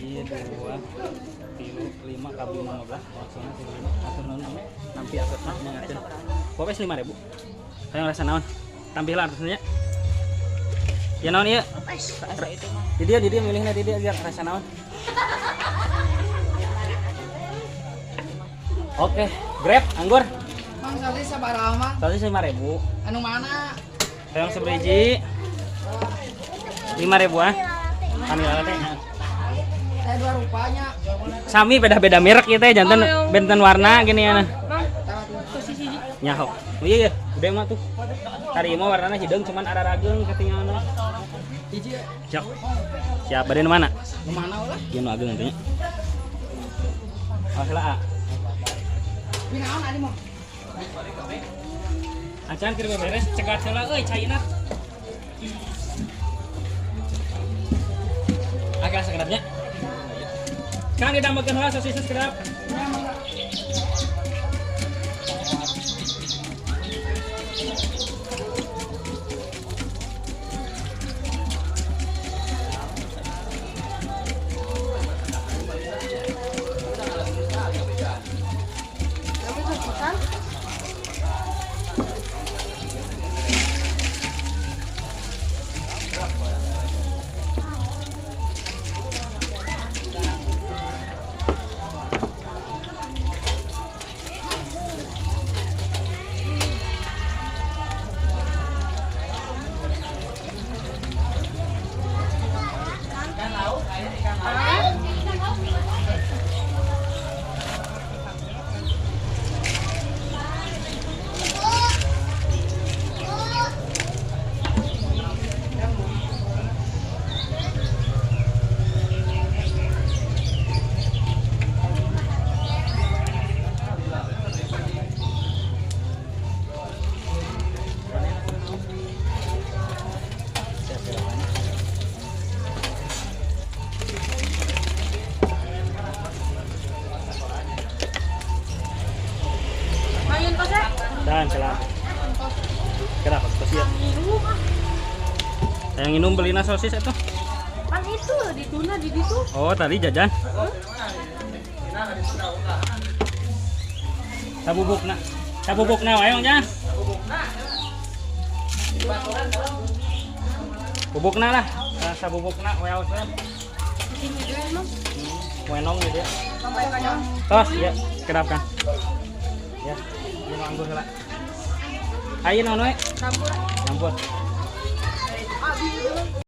hiji 2 3 5 kabel 15 langsungnya atur naon nampi aturna nyangakeun pokoknya 5.000 hayang rasa naon tampilan artinya ya naon ieu di dia milihna di dia biar rasa naon. Oke grab anggur Mang sosis sabaraha mah? sosis 5.000 Anu mana? hayang sabaraha 5.000 ah vanila teh Saya dua rupanya. sami beda-beda merek ya teh jantan benten warna gini ya nah nyaho oh iya udah mah tuh tadi mah warnanya hideung cuman ada rageung ketinggalan Hiji. siap siap badan mana Ke mana ulah? ieu nu ageung teh awas lah Binaon adi mah? acan keur beres cegat heula euy caina agak sekedapnya Kang ditambahkeun heula sosis sekedap dan salah kenapa spesial yang minum beli sosis itu Kan itu di tuna di situ. oh tadi jajan sabubuk na ayo nya bubuk na lah sabubuk na well Sini juga emang. wenong gitu ya Sampai kanyang. tos ya kedapkan ya ini anggur lah ayo nono Campur. campur Abi.